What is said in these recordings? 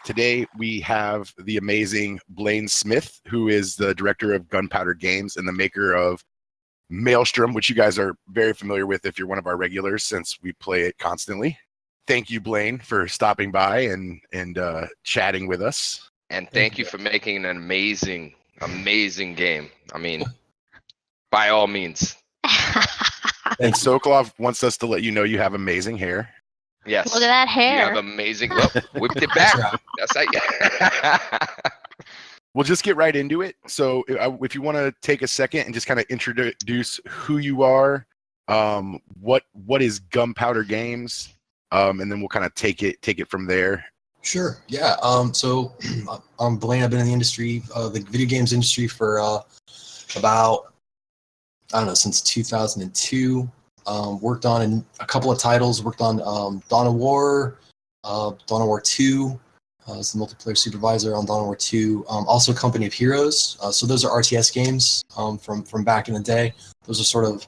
Today we have the amazing Blaine Smith, who is the director of Gunpowder Games and the maker of Maelstrom, which you guys are very familiar with if you're one of our regulars since we play it constantly. Thank you, Blaine, for stopping by and chatting with us. And thank you for making an amazing game. I mean, by all means. And Sokolov wants us to let you know you have amazing hair. Yes. Look at that hair. You have amazing. Well, whipped it back. That's right. We'll just get right into it. So if you want to take a second and just kind of introduce who you are, what is Gunpowder Games, and then we'll kind of take it from there. Sure. Yeah. So I'm Blaine. I've been in the industry, the video games industry for about, I don't know, since 2002. Worked on a couple of titles. Worked on Dawn of War 2. As the multiplayer supervisor on Dawn of War 2. Also Company of Heroes. So those are RTS games from back in the day. Those are sort of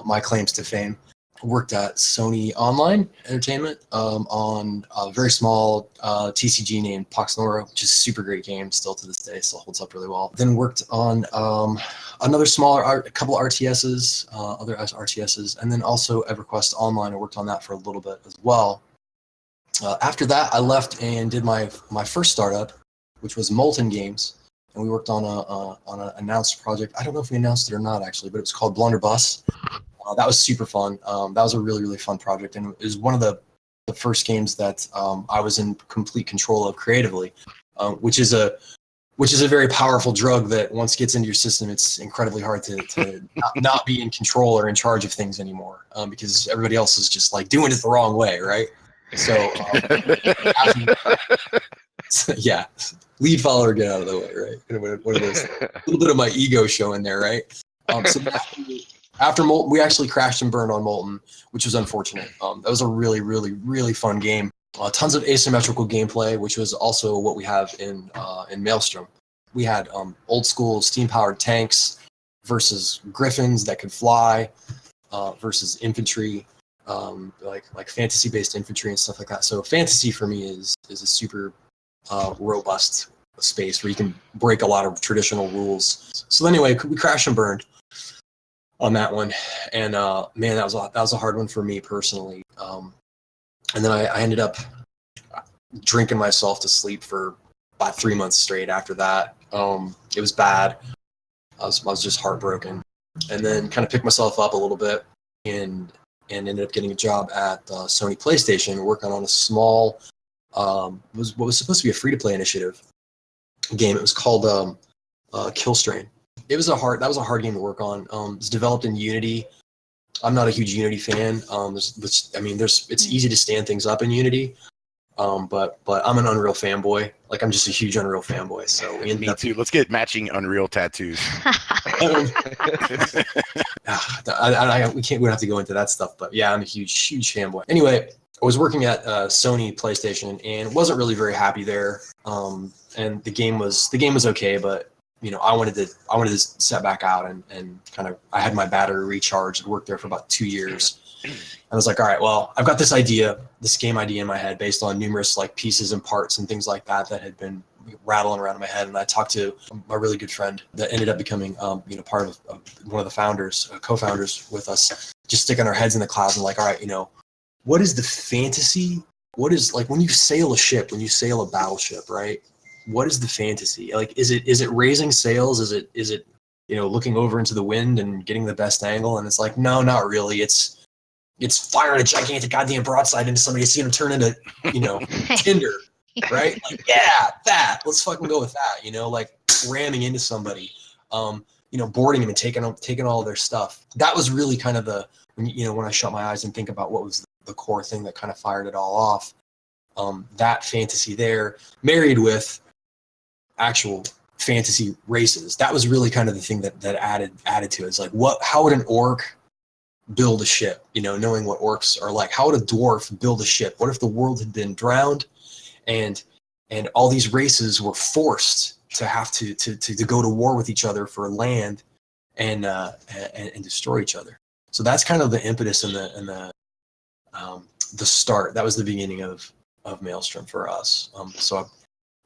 my claims to fame. Worked at Sony Online Entertainment on a very small TCG named Pax Nora, which is a super great game still to this day, still holds up really well. Then worked on another smaller, a couple RTSs, other RTSs, and then also EverQuest Online. I worked on that for a little bit as well. After that, I left and did my first startup, which was Molten Games, and we worked on an announced project. I don't know if we announced it or not actually, but it was called Blunderbuss. That was super fun. That was a really, really fun project, and it was one of the first games that I was in complete control of creatively, which is a very powerful drug that once it gets into your system, it's incredibly hard to not be in control or in charge of things anymore, because everybody else is just like doing it the wrong way, right? So, yeah, lead follower, get out of the way, right? One of those, a little bit of my ego showing there, right? So after Molten, we actually crashed and burned on Molten, which was unfortunate. That was a really, really, really fun game. Tons of asymmetrical gameplay, which was also what we have in Maelstrom. We had old school steam-powered tanks versus griffins that could fly versus infantry, like fantasy-based infantry and stuff like that. So fantasy for me is a super robust space where you can break a lot of traditional rules. So anyway, we crashed and burned on that one, and man, that was a hard one for me personally. And then I ended up drinking myself to sleep for about 3 months straight after that. It was bad. I was just heartbroken, and then kind of picked myself up a little bit and ended up getting a job at Sony PlayStation, working on a small what was supposed to be a free-to-play initiative game. It was called Killstrain. That was a hard game to work on. It's developed in Unity. I'm not a huge Unity fan. It's easy to stand things up in Unity, but I'm an Unreal fanboy. Like, I'm just a huge Unreal fanboy. So me too. Let's get matching Unreal tattoos. We don't have to go into that stuff, but yeah, I'm a huge fanboy. Anyway, I was working at Sony PlayStation and wasn't really very happy there. And the game was okay, but I wanted to set back out and kind of, I had my battery recharged. I worked there for about 2 years. I was like, all right, well, I've got this game idea in my head based on numerous like pieces and parts and things like that had been rattling around in my head. And I talked to my really good friend that ended up becoming, part of one of the founders, co-founders with us, just sticking our heads in the clouds and like, all right, what is the fantasy? What is, like, when you sail a battleship, right? What is the fantasy? Like, is it raising sails? Is it looking over into the wind and getting the best angle? And it's like, no, not really. It's firing a gigantic goddamn broadside into somebody, seeing them turn into tinder, right? Like, yeah, that. Let's fucking go with that. Like ramming into somebody, boarding them and taking all of their stuff. That was really kind of when I shut my eyes and think about what was the core thing that kind of fired it all off. That fantasy there, married with actual fantasy races, that was really kind of the thing that added to it. It's like, how would an orc build a ship? Knowing what orcs are like, how would a dwarf build a ship? What if the world had been drowned and all these races were forced to have to go to war with each other for land and destroy each other? So that's kind of the impetus and the start. That was the beginning of Maelstrom for us. So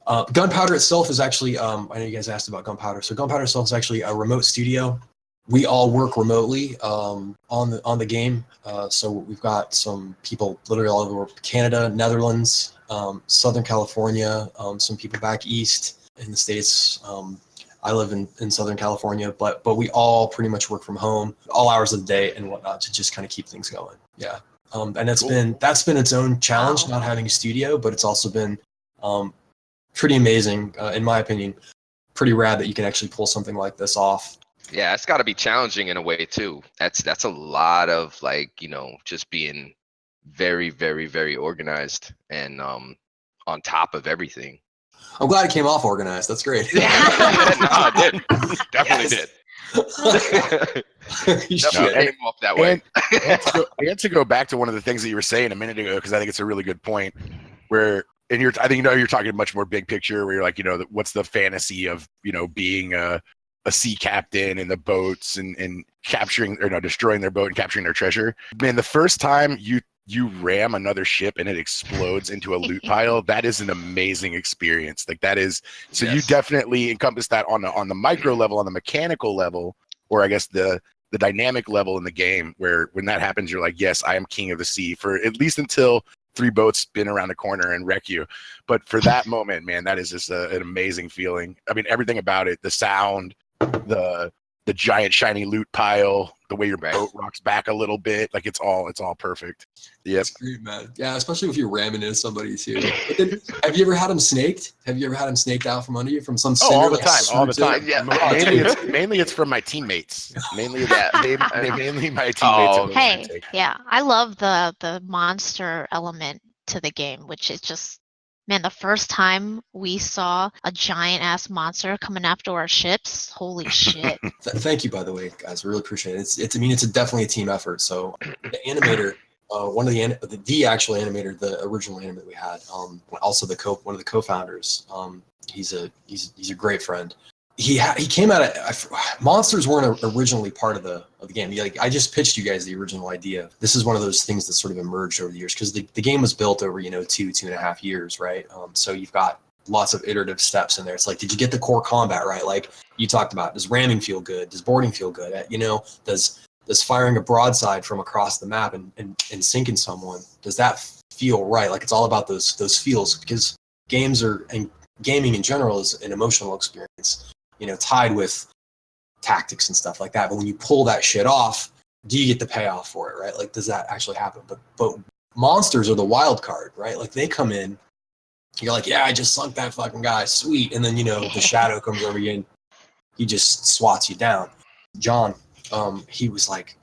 Gunpowder itself is actually, I know you guys asked about Gunpowder. So Gunpowder itself is actually a remote studio. We all work remotely on the game. So we've got some people literally all over Canada, Netherlands, Southern California, some people back east in the States. I live in Southern California, but we all pretty much work from home, all hours of the day and whatnot, to just kind of keep things going. Yeah. And that's been its own challenge, not having a studio, but it's also been pretty amazing, in my opinion. Pretty rad that you can actually pull something like this off. Yeah, it's got to be challenging in a way too. That's a lot of like, just being very, very, very organized and on top of everything. I'm glad it came off organized. That's great. No, it did. Definitely did. Definitely came off that way. And to go back to one of the things that you were saying a minute ago, because I think it's a really good point, where I think you're talking much more big picture, where you're like, what's the fantasy of being a sea captain in the boats and capturing or destroying their boat and capturing their treasure. Man, the first time you ram another ship and it explodes into a loot pile, that is an amazing experience. Like that is, so Yes. You definitely encompass that on the micro level, on the mechanical level, or I guess the dynamic level in the game, where when that happens, you're like, yes, I am king of the sea for at least until 3 boats spin around the corner and wreck you. But for that moment, man, that is just an amazing feeling. I mean, everything about it, the sound, the giant shiny loot pile, the way your boat rocks back a little bit, like it's all perfect. Yep. It's great, man. Yeah, especially if you're ramming into somebody too. But then, have you ever had them snaked? Have you ever had them snaked out from under you from some? All the time. Yeah. Mainly it's from my teammates. Mainly mainly my teammates. Hey, yeah, I love the monster element to the game, which is just, man, the first time we saw a giant ass monster coming after our ships, holy shit. Thank you, by the way, guys. Really appreciate it. It's definitely a team effort. So the animator, one of the actual animator, the original animator we had, also one of the co-founders. He's a great friend. He came out of monsters weren't originally part of the game. I just pitched you guys the original idea. This is one of those things that sort of emerged over the years, because the game was built over 2.5 years, right? So you've got lots of iterative steps in there. It's like, did you get the core combat right? Like you talked about, does ramming feel good? Does boarding feel good? Does firing a broadside from across the map and sinking someone, does that feel right? Like it's all about those feels, because gaming in general is an emotional experience, tied with tactics and stuff like that. But when you pull that shit off, do you get the payoff for it, right? Like, does that actually happen? But monsters are the wild card, right? Like they come in, you're like, yeah, I just sunk that fucking guy, sweet. And then, the shadow comes over you and he just swats you down. John, he was like,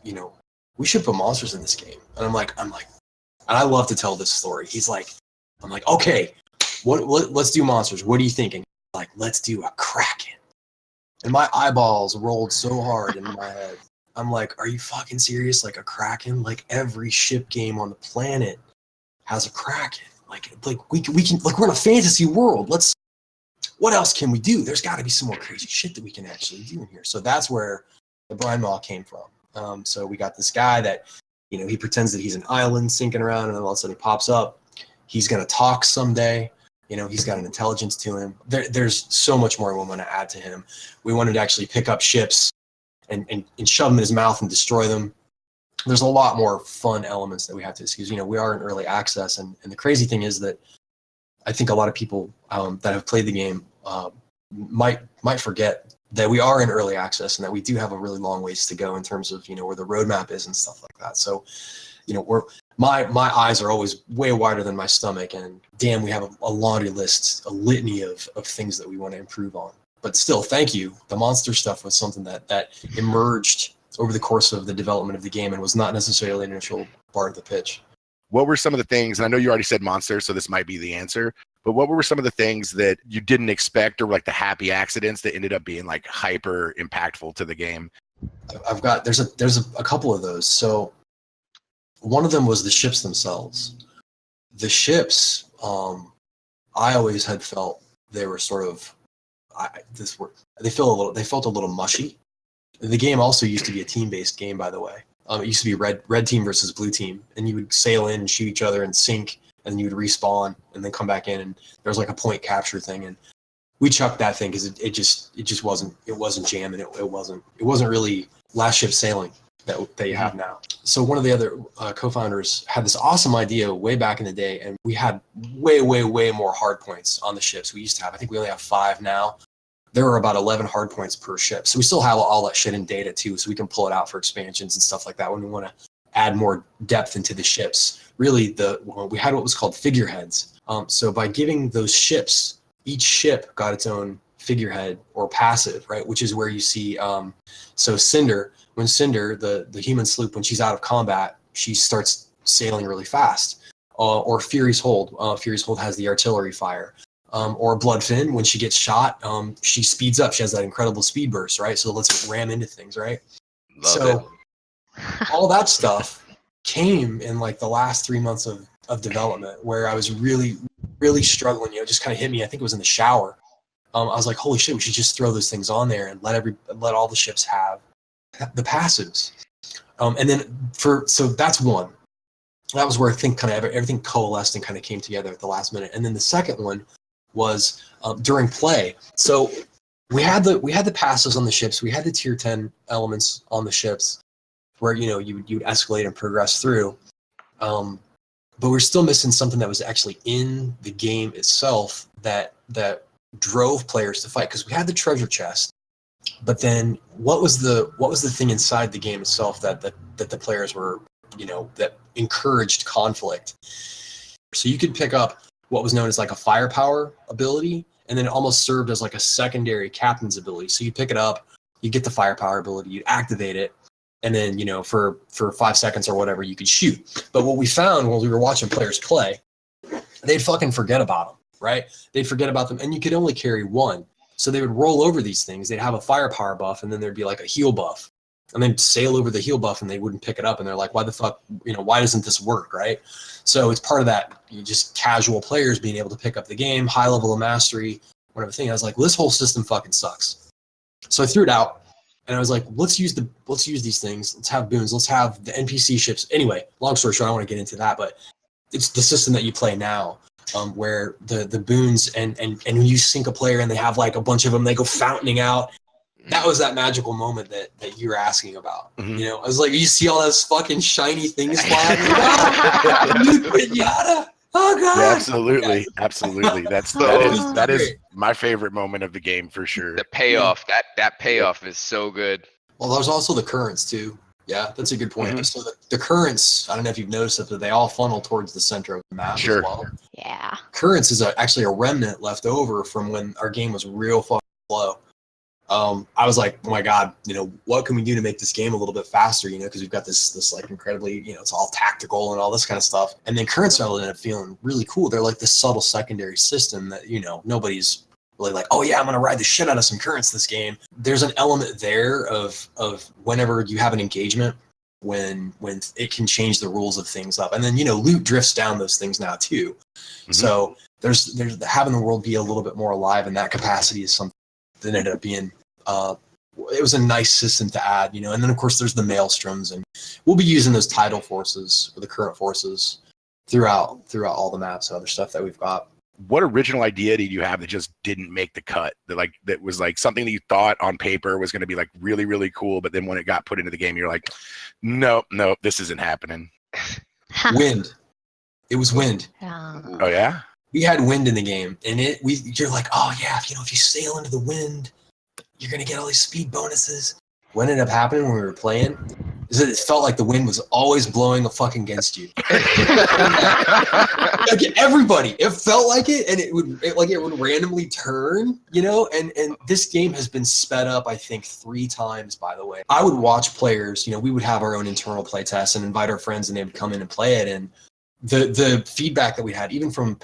we should put monsters in this game. And I'm like, and I love to tell this story. I'm like, okay, let's do monsters. What are you thinking? Like, let's do a Kraken. And my eyeballs rolled so hard in my head. I'm like, are you fucking serious? Like a Kraken? Like every ship game on the planet has a Kraken. Like we can, like, we're in a fantasy world. What else can we do? There's got to be some more crazy shit that we can actually do in here. So that's where the Brine Maw came from. So we got this guy that, he pretends that he's an island sinking around, and then all of a sudden he pops up. He's going to talk someday. He's got an intelligence to him. There's so much more we want to add to him. We wanted to actually pick up ships and shove them in his mouth and destroy them. There's a lot more fun elements that we have to excuse. We are in early access, and the crazy thing is that I think a lot of people that have played the game might forget that we are in early access and that we do have a really long ways to go in terms of where the roadmap is and stuff like that. So my eyes are always way wider than my stomach, and damn, we have a laundry list, a litany of things that we want to improve on. But still, thank you. The monster stuff was something that emerged over the course of the development of the game and was not necessarily an initial part of the pitch. What were some of the things, and I know you already said monsters, so this might be the answer, but what were some of the things that you didn't expect, or like the happy accidents that ended up being like hyper impactful to the game? There's a couple of those. So one of them was the ships themselves. The ships, I always had felt they were sort of, they felt a little mushy. The game also used to be a team-based game, by the way. It used to be red team versus blue team, and you would sail in and shoot each other and sink and then you would respawn and then come back in, and there was like a point capture thing, and we chucked that thing because it just wasn't jamming. It wasn't really last ship sailing that you have now. So one of the other co-founders had this awesome idea way back in the day, and we had way more hard points on the ships we used to have. I think we only have 5 now. There are about 11 hard points per ship. So we still have all that shit in data too, so we can pull it out for expansions and stuff like that when we want to add more depth into the ships. Really, we had what was called figureheads. So by giving those ships, each ship got its own figurehead or passive, right? Which is where you see, so Cinder, when Cinder, the human sloop, when she's out of combat, she starts sailing really fast. Or Fury's Hold. Fury's Hold has the artillery fire. Or Bloodfin, when she gets shot, she speeds up. She has that incredible speed burst, right? So let's ram into things, right? Love it. All that stuff came in like the last 3 months of development, where I was really struggling. Just kind of hit me. I think it was in the shower. I was like, holy shit, we should just throw those things on there and let all the ships have the passives. And then so that's one. That was where I think kind of everything coalesced and kind of came together at the last minute. And then the second one was during play. So we had the passives on the ships. We had the tier 10 elements on the ships where you'd escalate and progress through. But we're still missing something that was actually in the game itself that drove players to fight, because we had the treasure chest. But then what was the thing inside the game itself that the players were, that encouraged conflict? So you could pick up what was known as like a firepower ability, and then it almost served as like a secondary captain's ability. So you pick it up, you get the firepower ability, you activate it, and then for 5 seconds or whatever you could shoot. But what we found when we were watching players play, they'd fucking forget about them, right? They'd forget about them, and you could only carry one. So they would roll over these things. They'd have a firepower buff, and then there'd be like a heal buff, and then sail over the heal buff, and they wouldn't pick it up. And they're like, why the fuck, why doesn't this work, right? So it's part of that, just casual players being able to pick up the game, high level of mastery, whatever thing. I was like, well, this whole system fucking sucks. So I threw it out, and I was like, let's use these things. Let's have boons. Let's have the NPC ships. Anyway, long story short, I don't want to get into that, but it's the system that you play now. Where the boons and when you sink a player and they have like a bunch of them, they go fountaining out. That was that magical moment that you were asking about. Mm-hmm. I was like, you see all those fucking shiny things flying. New pinata. Oh god. Yeah, absolutely. That is my favorite moment of the game for sure. The payoff, that payoff is so good. Well, there's also the currents too. Yeah, that's a good point. Mm-hmm. So the currents, I don't know if you've noticed it, but they all funnel towards the center of the map Sure. as well. Yeah. Currents is actually a remnant left over from when our game was real fucking slow. I was like, oh my god, what can we do to make this game a little bit faster? Because we've got this like incredibly, it's all tactical and all this kind of stuff. And then currents ended up feeling really cool. They're like this subtle secondary system that nobody's really like, oh yeah, I'm gonna ride the shit out of some currents this game. There's an element there of whenever you have an engagement, when it can change the rules of things up, and then loot drifts down those things now too. Mm-hmm. So there's having the world be a little bit more alive in that capacity is something that ended up being it was a nice system to add, and then of course there's the Maelstroms, and we'll be using those tidal forces or the current forces throughout all the maps and other stuff that we've got. What original idea did you have that just didn't make the cut? That was like something that you thought on paper was going to be like really, really cool, but then when it got put into the game, you're like, no, this isn't happening. Wind. It was wind. Oh yeah. We had wind in the game, and you're like, oh yeah, if you sail into the wind, you're gonna get all these speed bonuses. What ended up happening when we were playing is that it felt like the wind was always blowing the fuck against you. Like everybody, it felt like it, and it would randomly turn, and this game has been sped up, I think, 3 times, by the way. I would watch players, we would have our own internal play tests and invite our friends, and they would come in and play it, and the feedback that we had, even from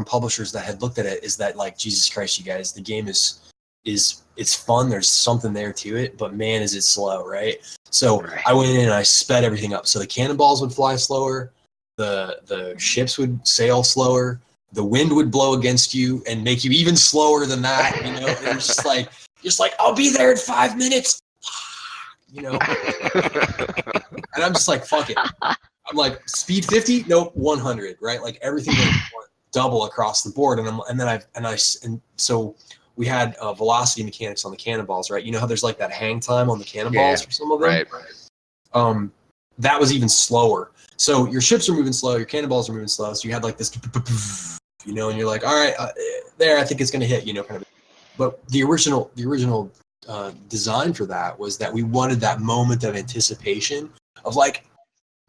publishers that had looked at it, is that like, Jesus Christ, you guys, the game is it's fun. There's something there to it, but man, is it slow, right? So right. I went in and I sped everything up. So the cannonballs would fly slower, the ships would sail slower, the wind would blow against you and make you even slower than that. And it's just like, I'll be there in 5 minutes. And I'm just like, fuck it. I'm like, speed 50? Nope, 100, right? Like everything went double across the board. And so we had velocity mechanics on the cannonballs, right? You know how there's like that hang time on the cannonballs for some of them? Right. That was even slower. So your ships are moving slow, your cannonballs are moving slow. So you had like this, you know, and you're like, all right, there, I think it's going to hit, you know, kind of. But the original design for that was that we wanted that moment of anticipation of like,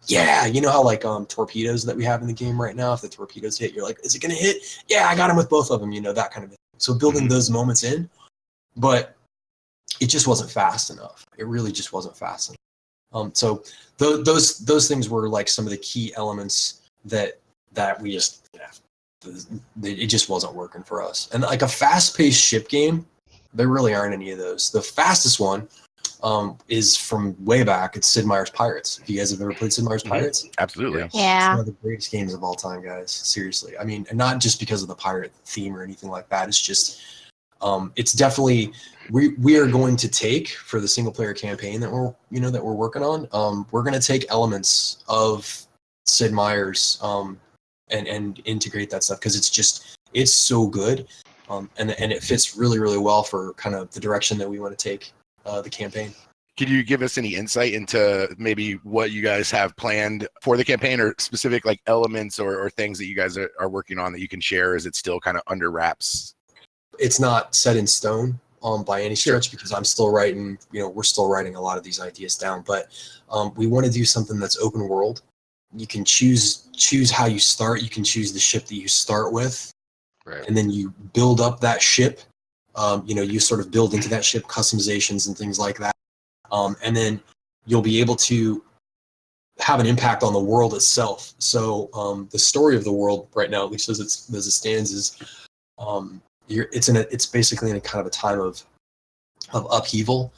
yeah, you know how like torpedoes that we have in the game right now, if the torpedoes hit, you're like, is it going to hit? Yeah, I got him with both of them, you know, that kind of thing. So building those moments in, but it just wasn't fast enough. It really just wasn't fast enough. So those things were like some of the key elements that we just, it just wasn't working for us. And like a fast-paced ship game, there really aren't any of those. The fastest one is from way back. It's Sid Meier's Pirates. If you guys have ever played Sid Meier's Pirates, Absolutely. Yeah. it's one of the greatest games of all time, guys. Seriously. I mean, and not just because of the pirate theme or anything like that. It's just, it's definitely we are going to take for the single player campaign that we're working on. We're going to take elements of Sid Meier's and integrate that stuff because it's so good, and it fits really, really well for kind of the direction that we want to take the campaign. Could you give us any insight into maybe what you guys have planned for the campaign, or specific like elements or things that you guys are working on that you can share? Is it still kind of under wraps? It's not set in stone by any stretch because I'm still writing. We're still writing a lot of these ideas down, but we want to do something that's open world. You can choose how you start. You can choose the ship that you start with, Right. and then you build up that ship. You sort of build into that ship customizations and things like that. And then you'll be able to have an impact on the world itself. So the story of the world right now, at least as it stands, is it's basically in a kind of a time of upheaval.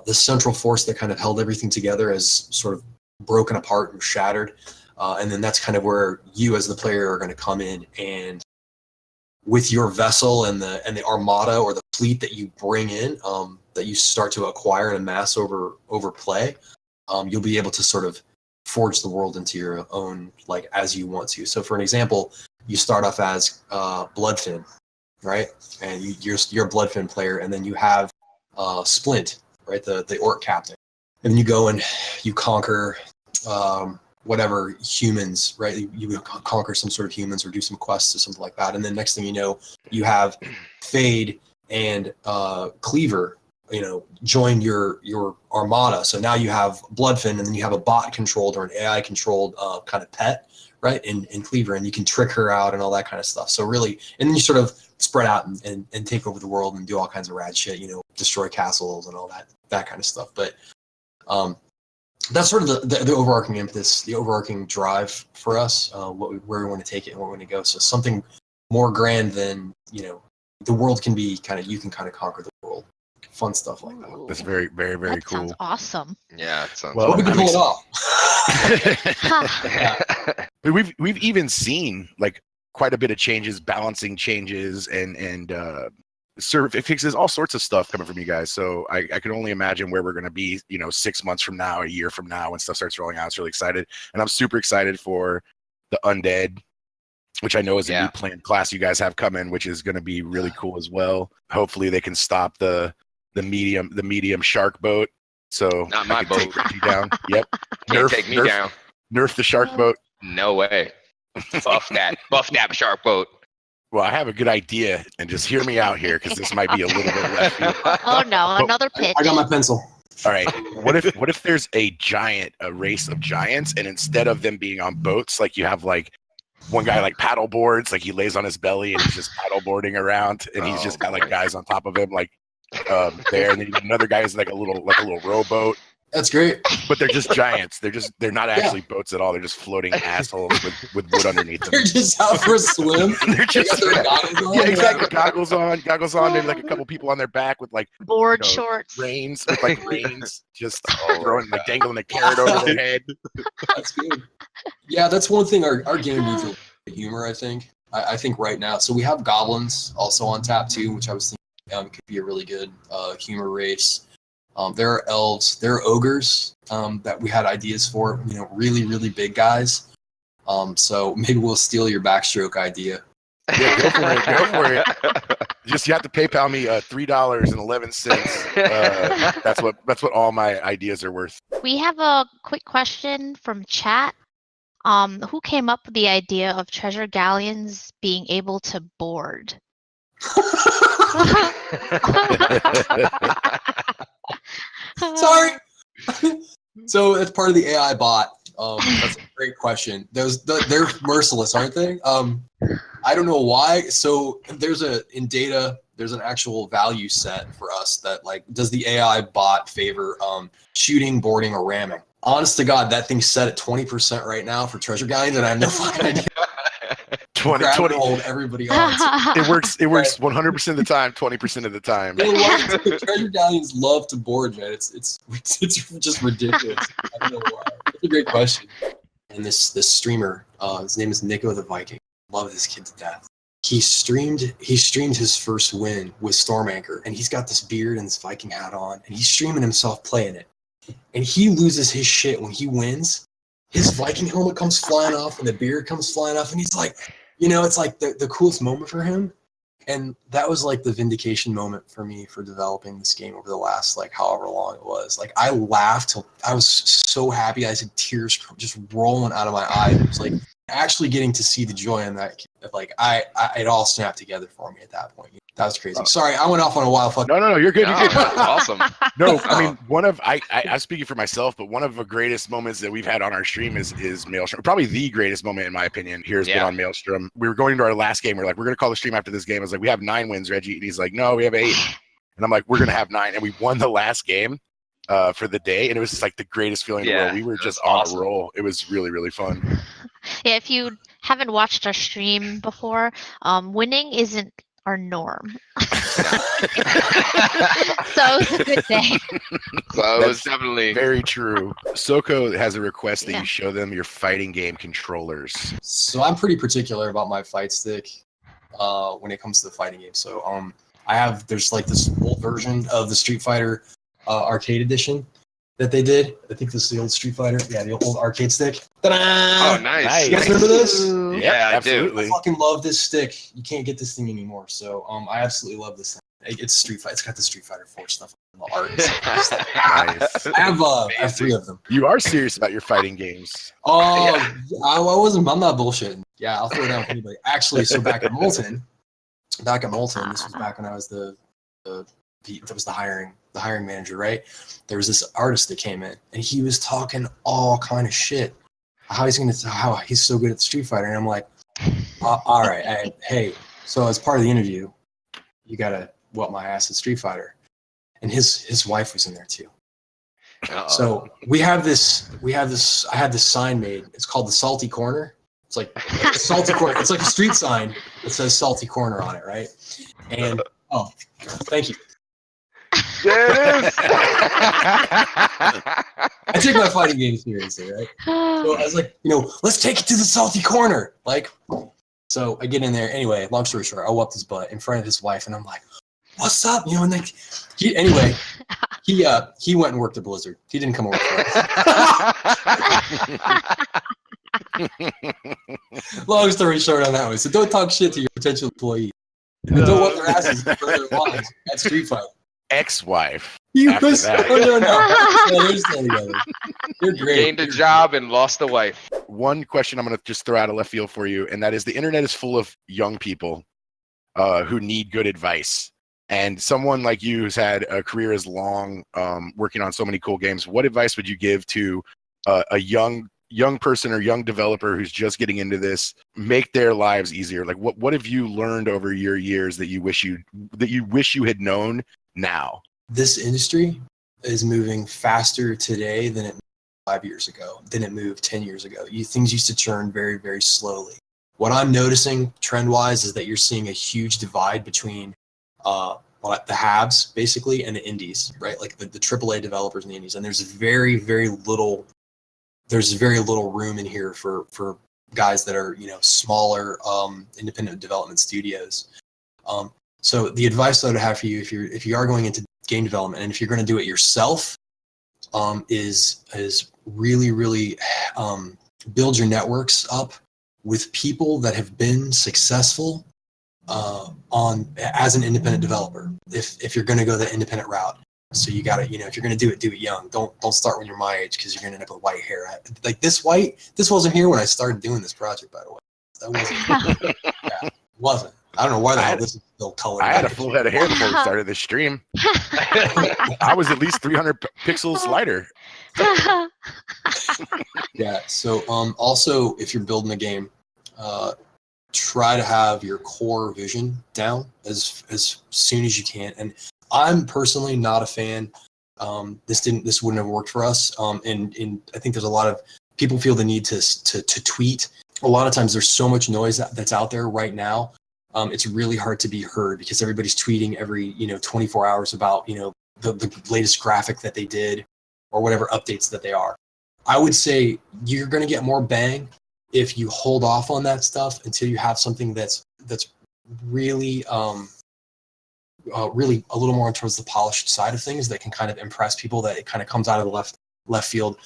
The central force that kind of held everything together has sort of broken apart and shattered, and then that's kind of where you as the player are going to come in, and with your vessel and the armada or the fleet that you bring in, that you start to acquire and amass over play, you'll be able to sort of forge the world into your own, like, as you want to. So for an example, you start off as Bloodfin, right? And you're a Bloodfin player, and then you have Splint, right? The orc captain. And then you go and you conquer whatever humans, right? You conquer some sort of humans or do some quests or something like that. And then next thing you know, you have Fade and Cleaver, join your armada. So now you have Bloodfin, and then you have a bot controlled or an AI controlled kind of pet, right? In Cleaver, and you can trick her out and all that kind of stuff. So really, and then you sort of spread out and take over the world and do all kinds of rad shit, destroy castles and all that kind of stuff. But that's sort of the overarching impetus, the overarching drive for us, where we want to take it and where we want to go. So something more grand than, the world can be you can kind of conquer the world. Fun stuff like that. That's very, very, very That cool. sounds awesome. Yeah, it sounds. Well, But we can pull it off. But we've even seen like quite a bit of changes, balancing changes, and it fixes all sorts of stuff coming from you guys. So I can only imagine where we're going to be, 6 months from now, a year from now, when stuff starts rolling out. It's really excited, and I'm super excited for the Undead, which I know is a new planned class you guys have coming, which is going to be really cool as well. Hopefully they can stop the medium shark boat. So Not my boat. Take you down. Yep. Can't take me down. Nerf the shark boat. No way. Buff that shark boat. Well, I have a good idea, and just hear me out here, because this might be a little bit left field. Oh no, another pitch. I got my pencil. All right. What if there's a race of giants, and instead of them being on boats, like you have like one guy like paddle boards, like he lays on his belly and he's just paddle boarding around, and he's just got like guys on top of him, like there, and then you got another guy who's like a little rowboat. That's great. But they're just giants. They're not actually boats at all. They're just floating assholes with wood underneath them. They're just out for a swim. They're just They got their goggles on. yeah, exactly. Goggles on. Maybe like a couple people on their back with like Board shorts. reins, just throwing like dangling a carrot over their head. That's good. Yeah, that's one thing our game needs a little bit of humor, I think. I think right now. So we have goblins also on tap too, which I was thinking could be a really good humor race. There are elves, there are ogres that we had ideas for, really, really big guys. So maybe we'll steal your backstroke idea. Yeah, go for it. Go for it. Just you have to PayPal me $3.11. That's what all my ideas are worth. We have a quick question from chat. Who came up with the idea of treasure galleons being able to board? Sorry. So it's part of the AI bot. That's a great question. They're merciless, aren't they? I don't know why. So in data, there's an actual value set for us that does the AI bot favor shooting, boarding, or ramming? Honest to God, that thing's set at 20% right now for treasure galleons, and I have no fucking idea. 20. Hold everybody on. It works 100% of the time, 20% of the time. The treasure galleons love to board, man. It's just ridiculous. I don't know why. It's a great question. And this streamer, his name is Nico the Viking. Love this kid to death. He streamed his first win with Storm Anchor, and he's got this beard and this Viking hat on, and he's streaming himself playing it. And he loses his shit when he wins. His Viking helmet comes flying off, and the beard comes flying off, and he's like, it's like the coolest moment for him. And that was like the vindication moment for me for developing this game over the last however long it was. I laughed till I was so happy. I had tears just rolling out of my eyes. It was like actually getting to see the joy in that. It all snapped together for me at that point. That was crazy. Sorry, I went off on a wild fuck. No, you're good. No, You're good. Awesome. No, I mean, I'm speaking for myself, but one of the greatest moments that we've had on our stream is Maelstrom. Probably the greatest moment, in my opinion, here has been on Maelstrom. We were going into our last game. We're like, we're going to call the stream after this game. I was like, we have 9 wins, Reggie. And he's like, no, we have 8. And I'm like, we're going to have 9. And we won the last game for the day. And it was just like the greatest feeling in the world. We were just on a roll. It was really, really fun. Yeah, if you haven't watched our stream before, winning isn't our norm. So it was a good day. So it was definitely very true. Soko has a request that you show them your fighting game controllers. So I'm pretty particular about my fight stick when it comes to the fighting game. So there's this old version of the Street Fighter arcade edition that they did. I think this is the old Street Fighter. Yeah, the old arcade stick. Ta-da! Oh, nice. You guys remember this? Yeah, I absolutely. I fucking love this stick. You can't get this thing anymore. So I absolutely love this thing. It's Street Fighter. It's got the Street Fighter 4 stuff on the art. Nice. I have 3 of them. You are serious about your fighting games. Oh, I wasn't. I'm not bullshitting. Yeah, I'll throw it down with anybody. Actually, so back at Molten, this was back when I was the hiring manager, right? There was this artist that came in, and he was talking all kind of shit. How he's so good at Street Fighter, and I'm like, all right, hey. So as part of the interview, you gotta whoop my ass at Street Fighter, and his wife was in there too. Uh-oh. So we have this. I had this sign made. It's called the Salty Corner. It's like a Salty Corner. It's like a street sign that says Salty Corner on it, right? And thank you. There it is. I take my fighting game seriously, right? So I was like, let's take it to the Salty Corner. So I get in there. Anyway, long story short, I whooped his butt in front of his wife, and I'm like, what's up? And he went and worked at Blizzard. He didn't come over for us. Long story short on that one. So don't talk shit to your potential employee. And don't whoop their asses for their wives at Street Fighter. Ex-wife. No. After that. No, they're still together. They're great. Gained a job and lost a wife. One question I'm going to just throw out of left field for you, and that is the internet is full of young people who need good advice. And someone like you who's had a career as long working on so many cool games, what advice would you give to a young person or young developer who's just getting into this, make their lives easier? What have you learned over your years that you wish you had known now? This industry is moving faster today than it moved 5 years ago, than it moved 10 years ago. Things used to churn very, very slowly. What I'm noticing trend-wise is that you're seeing a huge divide between the haves, basically, and the indies, right? Like the AAA developers and the indies. And there's very, very little room in here for guys that are, smaller independent development studios. So the advice that I would have for you, if you are going into game development, and if you're going to do it yourself, is really build your networks up with people that have been successful as an independent developer. If you're going to go the independent route, so you got to, if you're going to do it young. Don't start when you're my age, because you're going to end up with white hair. Like this wasn't here when I started doing this project, by the way. That wasn't. Yeah, it wasn't. I don't know why the hell this is still colored. I had a full head of hair before we started this stream. I was at least 300 pixels lighter. Yeah. So also, if you're building a game, try to have your core vision down as soon as you can. And I'm personally not a fan. This wouldn't have worked for us. And I think there's a lot of people feel the need to tweet. A lot of times there's so much noise that's out there right now. It's really hard to be heard because everybody's tweeting every 24 hours about the latest graphic that they did or whatever updates that they are. I would say you're going to get more bang if you hold off on that stuff until you have something that's really really a little more towards the polished side of things that can kind of impress people, that it kind of comes out of the left field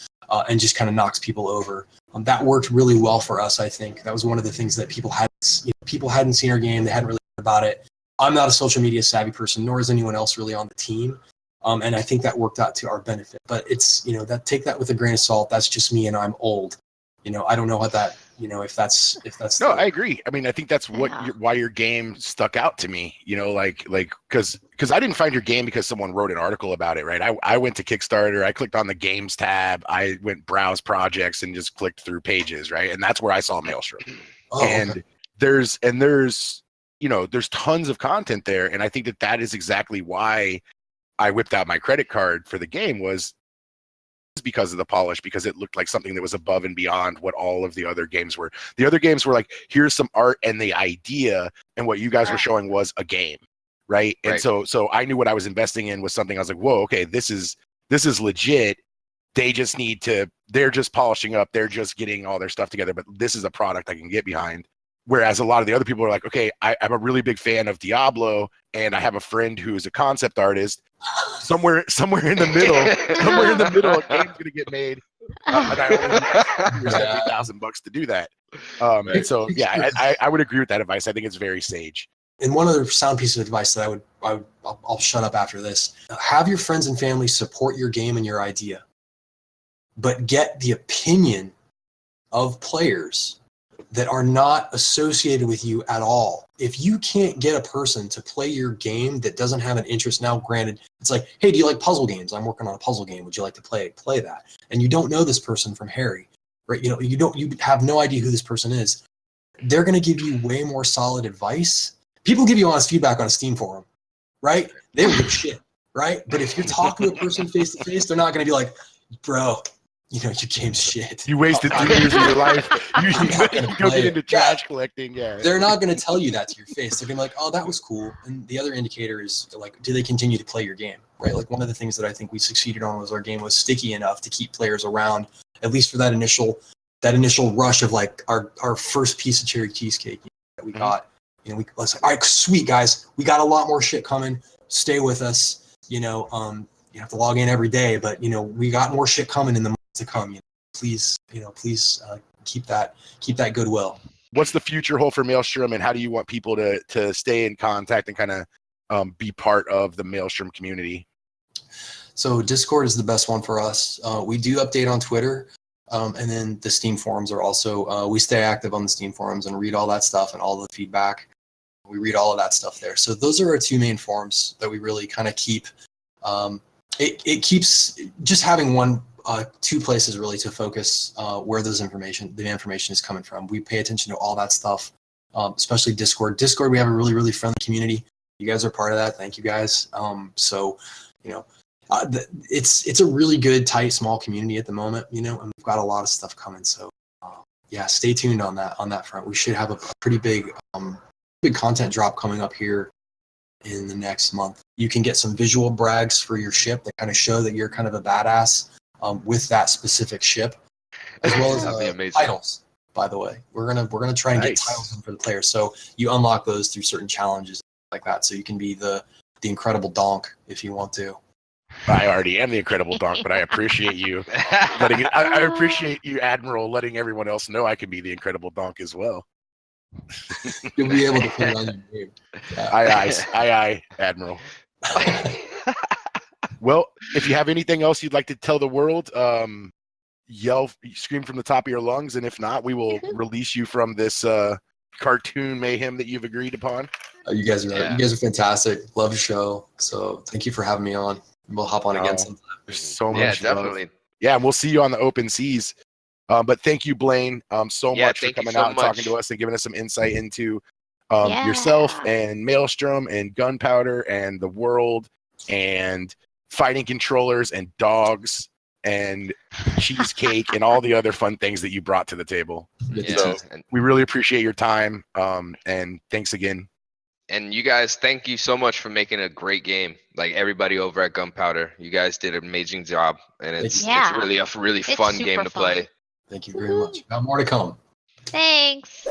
and just kind of knocks people over. That worked really well for us. I think that was one of the things that people hadn't seen our game. They hadn't really heard about it. I'm not a social media savvy person, nor is anyone else really on the team. And I think that worked out to our benefit, but it's, take that with a grain of salt. That's just me, and I'm old. I don't know what that, if that's. No, I agree. I mean, I think that's why your game stuck out to me, because I didn't find your game because someone wrote an article about it, right? I went to Kickstarter, I clicked on the games tab, I went browse projects and just clicked through pages, right? And that's where I saw Maelstrom. Okay. There's tons of content there. And I think that is exactly why I whipped out my credit card for the game, was because of the polish, because it looked like something that was above and beyond what all of the other games were. The other games were like, here's some art and the idea, and what you guys were showing was a game, right? And so I knew what I was investing in was something. I was like, whoa, okay, this is legit. They're just polishing up, they're just getting all their stuff together, but this is a product I can get behind. Whereas a lot of the other people are like, okay, I'm a really big fan of Diablo, and I have a friend who's a concept artist. Somewhere in the middle, a game's gonna get made, and I only need $70,000 to do that. And so, I would agree with that advice. I think it's very sage. And one other sound piece of advice that I'll shut up after this: have your friends and family support your game and your idea, but get the opinion of players that are not associated with you at all. If you can't get a person to play your game that doesn't have an interest, now granted, it's like, hey, do you like puzzle games? I'm working on a puzzle game. Would you like to play that? And you don't know this person from Harry, right? You have no idea who this person is. They're going to give you way more solid advice. People give you honest feedback on a Steam forum, right? They don't give a shit, right? But if you're talking to a person face to face, they're not going to be like, bro, your game's shit. You wasted 3 years of your life. You go get into trash collecting. Yeah. They're not going to tell you that to your face. They're going to be like, oh, that was cool. And the other indicator is like, do they continue to play your game, right? Like one of the things that I think we succeeded on was our game was sticky enough to keep players around, at least for that initial rush of like our first piece of cherry cheesecake that we got. We was like, all right, sweet guys, we got a lot more shit coming. Stay with us. You have to log in every day, but we got more shit coming in the months to come. Please keep that goodwill. What's the future hold for Maelstrom, and how do you want people to stay in contact and kind of be part of the Maelstrom community? So Discord is the best one for us. We do update on Twitter, and then the Steam forums are also. We stay active on the Steam forums and read all that stuff and all the feedback. We read all of that stuff there. So those are our two main forums that we really kind of keep. It keeps just having two places really to focus where the information is coming from. We pay attention to all that stuff, especially Discord. Discord, we have a really, really friendly community. You guys are part of that. Thank you guys. It's a really good, tight, small community at the moment, and we've got a lot of stuff coming. So stay tuned on that front. We should have a pretty big content drop coming up here in the next month. You can get some visual brags for your ship that kind of show that you're kind of a badass with that specific ship, as well as titles. By the way, we're gonna try and get titles in for the players. So you unlock those through certain challenges like that. So you can be the the Incredible Donk if you want to. I already am the Incredible Donk, but I appreciate you I appreciate you, Admiral, letting everyone else know I can be the Incredible Donk as well. You'll be able to put it on your name. Yeah. Aye, Admiral. Well, if you have anything else you'd like to tell the world, scream from the top of your lungs, and if not, we will release you from this cartoon mayhem that you've agreed upon. You guys are fantastic. Love the show. So thank you for having me on. We'll hop on again sometime. There's so Yeah, much definitely. love. Yeah, and we'll see you on the open seas. But thank you, Blaine, so much for coming out and talking to us and giving us some insight into yourself and Maelstrom and Gunpowder and the world and fighting controllers and dogs and cheesecake and all the other fun things that you brought to the table. Yeah, so we really appreciate your time, and thanks again. And you guys, thank you so much for making a great game. Like everybody over at Gunpowder, you guys did an amazing job, and it's really a really fun game to play. Thank you very much. Got more to come. Thanks.